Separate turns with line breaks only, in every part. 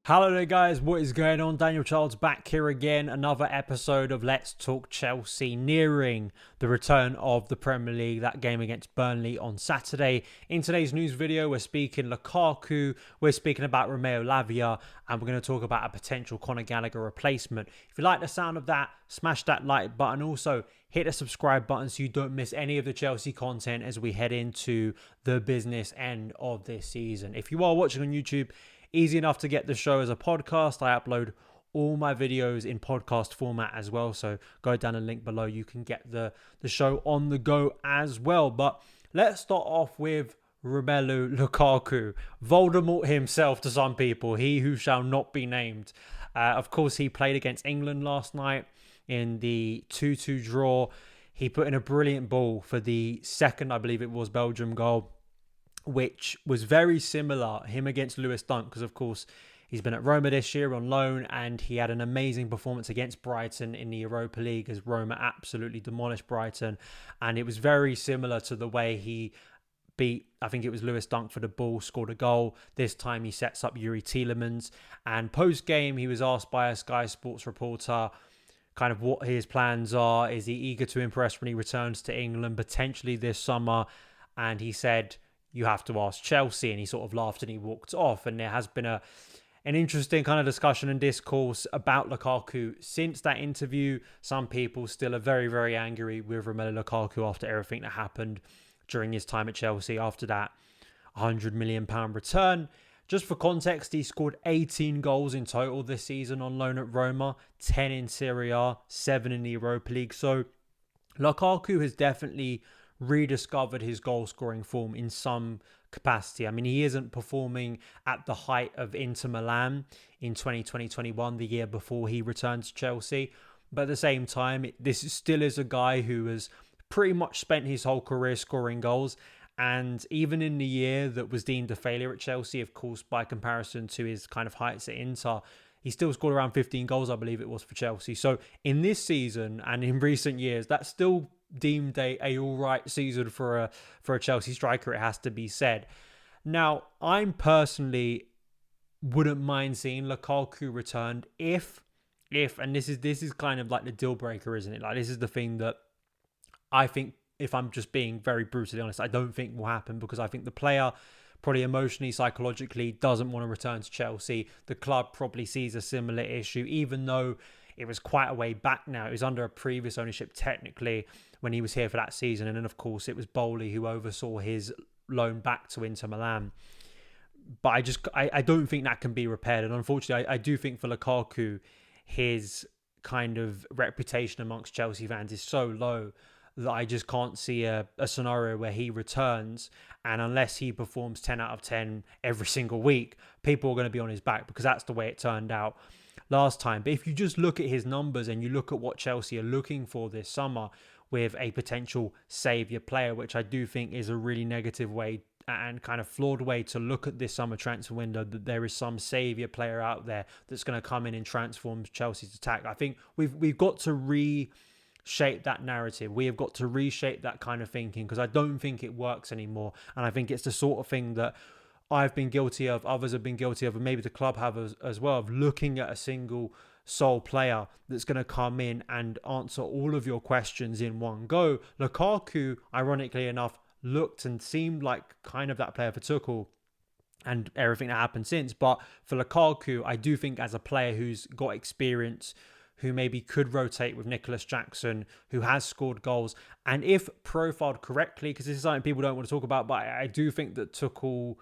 Hello there guys, what is going on? Daniel Childs back here again, another episode of Let's Talk Chelsea, nearing the return of the Premier League, that game against Burnley on Saturday. In today's news video, we're speaking Lukaku, we're speaking about Romeo Lavia, and we're going to talk about a potential Conor Gallagher replacement. If you like the sound of that, smash that like button. Also, hit the subscribe button so you don't miss any of the Chelsea content as we head into the business end of this season. If you are watching on YouTube, easy enough to get the show as a podcast. I upload all my videos in podcast format as well. So go down the link below. You can get the show on the go as well. But let's start off with Romelu Lukaku. Voldemort himself to some people. He who shall not be named. Of course, he played against England last night in the 2-2 draw. He put in a brilliant ball for the second, I believe it was, Belgium goal, which was very similar, him against Lewis Dunk, because of course he's been at Roma this year on loan and he had an amazing performance against Brighton in the Europa League as Roma absolutely demolished Brighton. And it was very similar to the way he beat, I think it was Lewis Dunk for the ball, scored a goal. This time he sets up Youri Tielemans. And post-game, he was asked by a Sky Sports reporter kind of what his plans are. Is he eager to impress when he returns to England, potentially this summer? And he said, "You have to ask Chelsea," and he sort of laughed and he walked off. And there has been an interesting kind of discussion and discourse about Lukaku since that interview. Some people still are very, very angry with Romelu Lukaku after everything that happened during his time at Chelsea after that £100 million return. Just for context, he scored 18 goals in total this season on loan at Roma, 10 in Serie A, 7 in the Europa League. So Lukaku has definitely rediscovered his goal scoring form in some capacity. I mean, he isn't performing at the height of Inter Milan in 2020-21, the year before he returned to Chelsea. But at the same time, this still is a guy who has pretty much spent his whole career scoring goals. And even in the year that was deemed a failure at Chelsea, of course, by comparison to his kind of heights at Inter, he still scored around 15 goals, I believe it was, for Chelsea. So in this season and in recent years, that's still deemed a all right season for a Chelsea striker, it has to be said. Now, I'm personally wouldn't mind seeing Lukaku returned if and this is kind of like the deal breaker, isn't it? Like, this is the thing that I think, if I'm just being very brutally honest, I don't think will happen, because I think the player probably emotionally, psychologically doesn't want to return to Chelsea. The club probably sees a similar issue, even though it was quite a way back now. It was under a previous ownership technically when he was here for that season. And then, of course, it was Bowley who oversaw his loan back to Inter Milan. But I don't think that can be repaired. And unfortunately, I do think for Lukaku, his kind of reputation amongst Chelsea fans is so low that I just can't see a scenario where he returns, and unless he performs 10 out of 10 every single week, people are going to be on his back, because that's the way it turned out last time. But if you just look at his numbers and you look at what Chelsea are looking for this summer with a potential saviour player, which I do think is a really negative way and kind of flawed way to look at this summer transfer window, that there is some saviour player out there that's going to come in and transform Chelsea's attack. I think we've got to reshape that narrative. We have got to reshape that kind of thinking, because I don't think it works anymore. And I think it's the sort of thing that I've been guilty of, others have been guilty of, and maybe the club have as well, of looking at a single sole player that's going to come in and answer all of your questions in one go. Lukaku, ironically enough, looked and seemed like kind of that player for Tuchel and everything that happened since. But for Lukaku, I do think as a player who's got experience, who maybe could rotate with Nicholas Jackson, who has scored goals, and if profiled correctly, because this is something people don't want to talk about, but I do think that Tuchel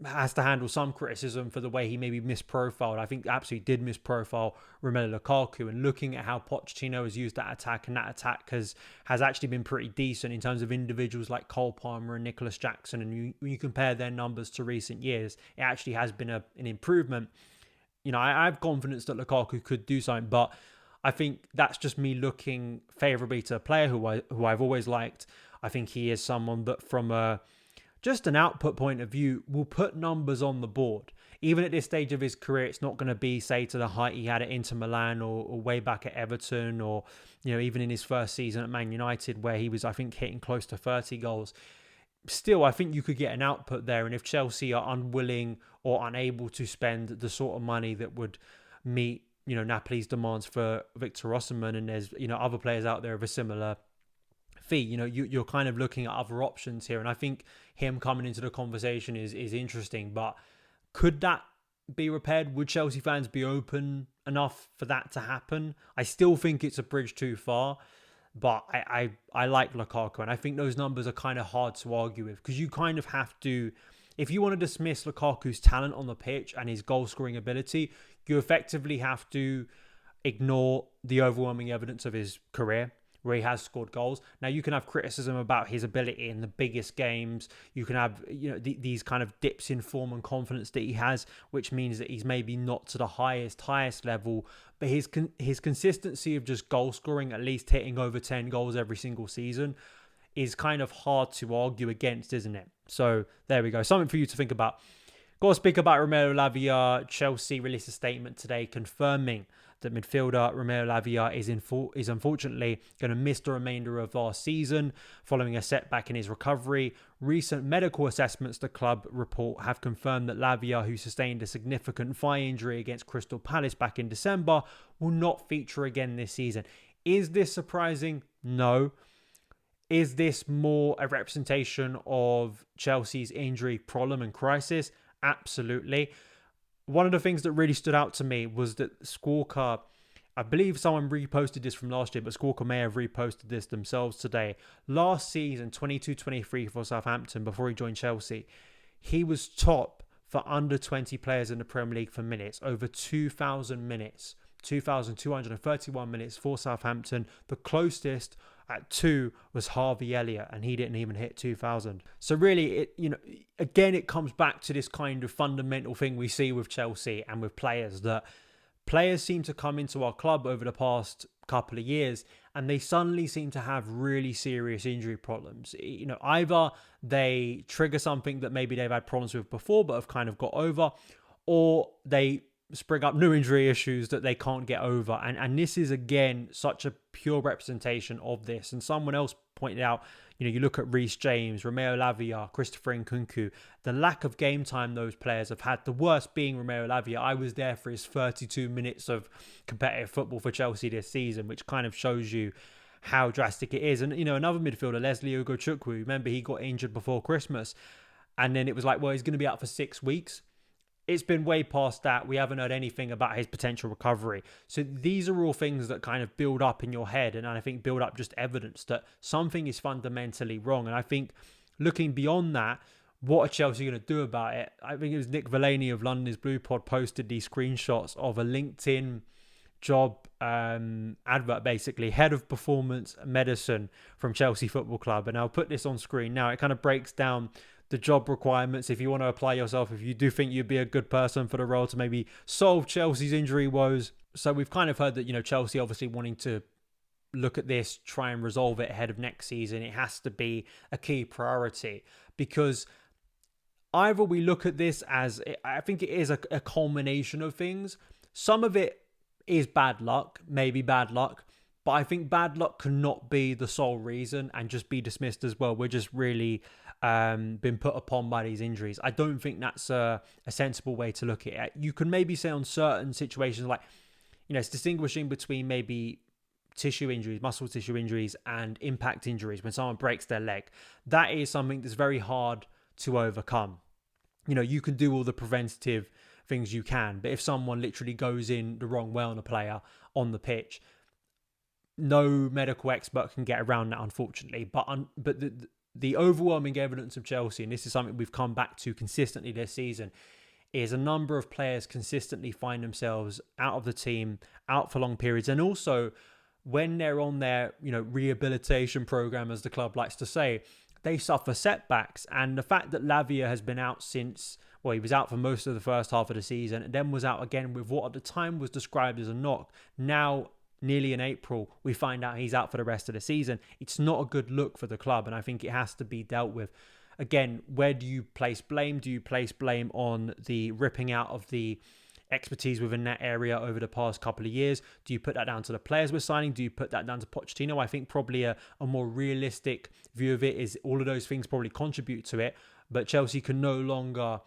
has to handle some criticism for the way he maybe misprofiled. I think absolutely did misprofile Romelu Lukaku, and looking at how Pochettino has used that attack, and that attack has actually been pretty decent in terms of individuals like Cole Palmer and Nicholas Jackson, and when you compare their numbers to recent years, it actually has been an improvement. You know, I have confidence that Lukaku could do something, but I think that's just me looking favourably to a player who I've always liked. I think he is someone that, from just an output point of view, will put numbers on the board. Even at this stage of his career, it's not going to be, say, to the height he had at Inter Milan or way back at Everton, or, you know, even in his first season at Man United, where he was, I think, hitting close to 30 goals. still, I think you could get an output there. And if Chelsea are unwilling or unable to spend the sort of money that would meet, Napoli's demands for Victor Osimhen, and there's, other players out there of a similar fee, you're kind of looking at other options here. And I think him coming into the conversation is interesting. But could that be repaired? Would Chelsea fans be open enough for that to happen? I still think it's a bridge too far. But I like Lukaku, and I think those numbers are kind of hard to argue with, because you kind of have to, if you want to dismiss Lukaku's talent on the pitch and his goal-scoring ability, you effectively have to ignore the overwhelming evidence of his career, where he has scored goals. Now, you can have criticism about his ability in the biggest games. You can have, these kind of dips in form and confidence that he has, which means that he's maybe not to the highest level. But his consistency of just goal scoring, at least hitting over 10 goals every single season, is kind of hard to argue against, isn't it? So there we go. Something for you to think about. Got to speak about Romeo Lavia. Chelsea released a statement today confirming that midfielder Romeo Lavia is unfortunately going to miss the remainder of our season following a setback in his recovery. Recent medical assessments, the club report, have confirmed that Lavia, who sustained a significant thigh injury against Crystal Palace back in December, will not feature again this season. Is this surprising? No. Is this more a representation of Chelsea's injury problem and crisis? Absolutely. One of the things that really stood out to me was that Squawka, I believe someone reposted this from last year, but Squawka may have reposted this themselves today. Last season, 22-23 for Southampton, before he joined Chelsea, he was top for under 20 players in the Premier League for minutes, over 2,000 minutes, 2,231 minutes for Southampton. The closest at 2 was Harvey Elliott, and he didn't even hit 2,000. So really, again, it comes back to this kind of fundamental thing we see with Chelsea and with players, that players seem to come into our club over the past couple of years and they suddenly seem to have really serious injury problems. Either they trigger something that maybe they've had problems with before but have kind of got over, or they spring up new injury issues that they can't get over. And this is, again, such a pure representation of this. And someone else pointed out, you look at Reece James, Romeo Lavia, Christopher Nkunku, the lack of game time those players have had, the worst being Romeo Lavia. I was there for his 32 minutes of competitive football for Chelsea this season, which kind of shows you how drastic it is. And, another midfielder, Leslie Ugochukwu, remember he got injured before Christmas. And then it was like, well, he's going to be out for 6 weeks. It's been way past that. We haven't heard anything about his potential recovery. So these are all things that kind of build up in your head, and I think build up just evidence that something is fundamentally wrong. And I think looking beyond that, what are Chelsea going to do about it? I think it was Nick Villaney of London's Blue Pod posted these screenshots of a LinkedIn job advert, basically, head of performance medicine from Chelsea Football Club. And I'll put this on screen now. It kind of breaks down the job requirements if you want to apply yourself, if you do think you'd be a good person for the role to maybe solve Chelsea's injury woes. So we've kind of heard that, Chelsea obviously wanting to look at this, try and resolve it ahead of next season. It has to be a key priority, because either we look at this as, I think it is a culmination of things. Some of it is bad luck, maybe bad luck, but I think bad luck cannot be the sole reason and just be dismissed as, well, we're just really been put upon by these injuries. I don't think that's a sensible way to look at it. You can maybe say on certain situations, like, it's distinguishing between maybe tissue injuries, muscle tissue injuries, and impact injuries when someone breaks their leg. That is something that's very hard to overcome. You can do all the preventative things you can, but if someone literally goes in the wrong way on a player on the pitch, no medical expert can get around that, unfortunately. But the overwhelming evidence of Chelsea, and this is something we've come back to consistently this season, is a number of players consistently find themselves out of the team, out for long periods. And also, when they're on their, rehabilitation program, as the club likes to say, they suffer setbacks. And the fact that Lavia has been out since, well, he was out for most of the first half of the season, and then was out again with what at the time was described as a knock. Now, nearly in April, we find out he's out for the rest of the season. It's not a good look for the club, and I think it has to be dealt with. Again, where do you place blame? Do you place blame on the ripping out of the expertise within that area over the past couple of years? Do you put that down to the players we're signing? Do you put that down to Pochettino? I think probably a more realistic view of it is all of those things probably contribute to it, but Chelsea can no longer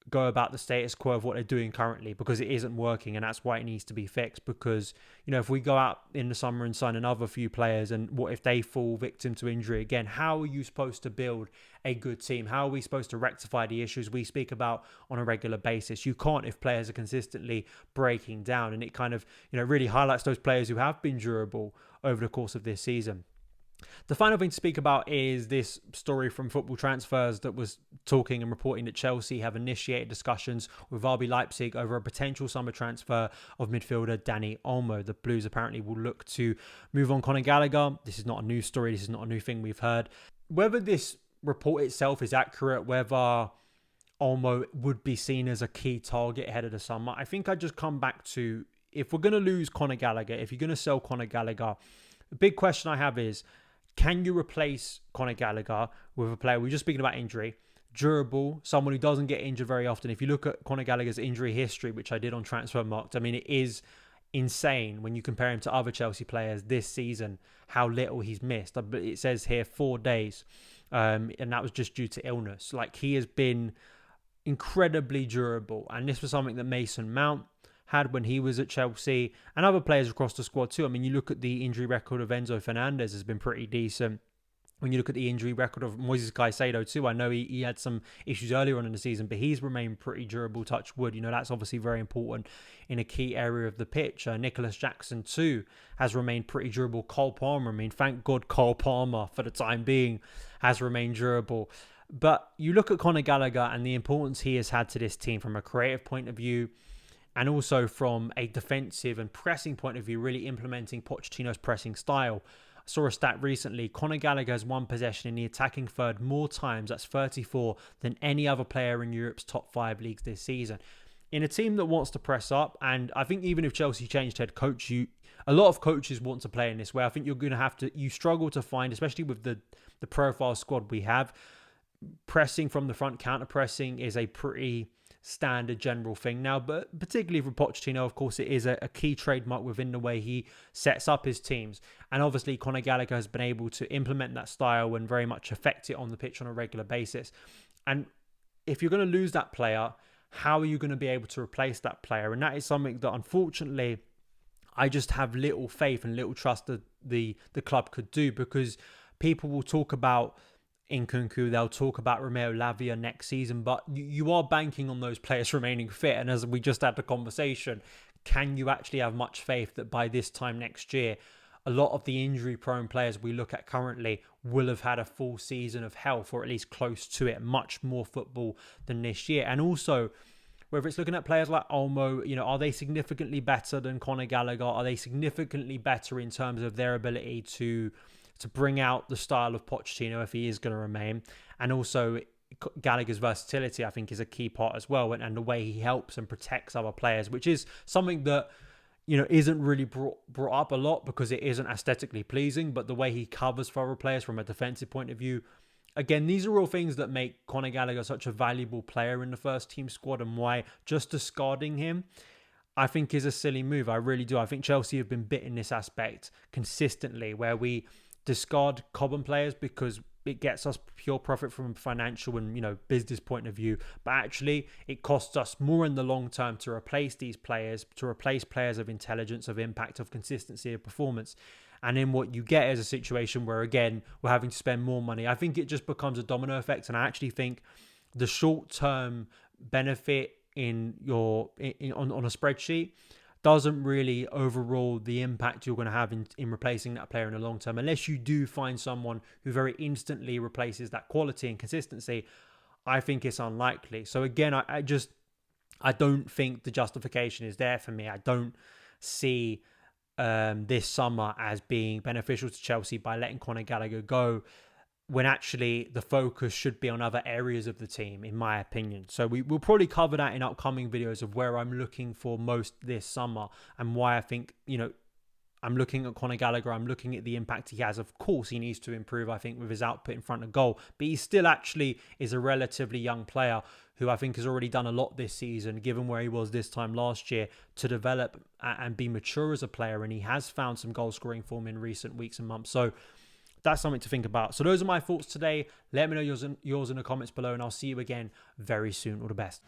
go about the status quo of what they're doing currently because it isn't working, and that's why it needs to be fixed. Because, you know, if we go out in the summer and sign another few players, and what if they fall victim to injury again? How are you supposed to build a good team? How are we supposed to rectify the issues we speak about on a regular basis? You can't if players are consistently breaking down, and it kind of, you know, really highlights those players who have been durable over the course of this season. The final thing to speak about is this story from Football Transfers that was talking and reporting that Chelsea have initiated discussions with RB Leipzig over a potential summer transfer of midfielder Dani Olmo. The Blues apparently will look to move on Conor Gallagher. This is not a new story. This is not a new thing we've heard. Whether this report itself is accurate, whether Olmo would be seen as a key target ahead of the summer, I think I just come back to, if we're going to lose Conor Gallagher, if you're going to sell Conor Gallagher, the big question I have is, can you replace Conor Gallagher with a player, we're just speaking about injury, durable, someone who doesn't get injured very often? If you look at Conor Gallagher's injury history, which I did on Transfermarkt, I mean, it is insane when you compare him to other Chelsea players this season, how little he's missed. It says here 4 days, and that was just due to illness. Like, he has been incredibly durable, and this was something that Mason Mount had when he was at Chelsea, and other players across the squad too. I mean, you look at the injury record of Enzo Fernandez has been pretty decent. When you look at the injury record of Moises Caicedo too, I know he had some issues earlier on in the season, but he's remained pretty durable, touch wood. You know, that's obviously very important in a key area of the pitch. Nicholas Jackson too has remained pretty durable. Cole Palmer, I mean, thank God Cole Palmer for the time being has remained durable. But you look at Conor Gallagher and the importance he has had to this team from a creative point of view, and also from a defensive and pressing point of view, really implementing Pochettino's pressing style. I saw a stat recently. Conor Gallagher has won possession in the attacking third more times, that's 34, than any other player in Europe's top 5 leagues this season. In a team that wants to press up, and I think even if Chelsea changed head coach, a lot of coaches want to play in this way. I think you're going to have to, you struggle to find, especially with the profile squad we have, pressing from the front, counter-pressing is a pretty standard general thing now, but particularly for Pochettino, of course, it is a key trademark within the way he sets up his teams. And obviously Conor Gallagher has been able to implement that style and very much affect it on the pitch on a regular basis. And if you're going to lose that player, how are you going to be able to replace that player? And that is something that unfortunately I just have little faith and little trust that the club could do, because people will talk about Nkunku, they'll talk about Romeo Lavia next season, but you are banking on those players remaining fit. And as we just had the conversation, can you actually have much faith that by this time next year, a lot of the injury-prone players we look at currently will have had a full season of health, or at least close to it, much more football than this year? And also, whether it's looking at players like Olmo, you know, are they significantly better than Conor Gallagher? Are they significantly better in terms of their ability to bring out the style of Pochettino if he is going to remain? And also Gallagher's versatility, I think, is a key part as well, and the way he helps and protects other players, which is something that, you know, isn't really brought up a lot because it isn't aesthetically pleasing. But the way he covers for other players from a defensive point of view, again, these are all things that make Conor Gallagher such a valuable player in the first team squad, and why just discarding him, I think, is a silly move. I really do. I think Chelsea have been bit in this aspect consistently, where we discard Cobham players because it gets us pure profit from a financial and, you know, business point of view, but actually it costs us more in the long term to replace these players, to replace players of intelligence, of impact, of consistency, of performance. And then what you get is a situation where, again, we're having to spend more money. I think it just becomes a domino effect, and I actually think the short-term benefit on a spreadsheet doesn't really overrule the impact you're going to have in replacing that player in the long term, unless you do find someone who very instantly replaces that quality and consistency. I think it's unlikely. So again, I don't think the justification is there for me. I don't see this summer as being beneficial to Chelsea by letting Conor Gallagher go, when actually the focus should be on other areas of the team, in my opinion. So we'll probably cover that in upcoming videos of where I'm looking for most this summer, and why I think, you know, I'm looking at Conor Gallagher. I'm looking at the impact he has. Of course, he needs to improve, I think, with his output in front of goal. But he still actually is a relatively young player who I think has already done a lot this season, given where he was this time last year, to develop and be mature as a player. And he has found some goal-scoring form in recent weeks and months. So that's something to think about. So those are my thoughts today. Let me know yours in the comments below, and I'll see you again very soon. All the best.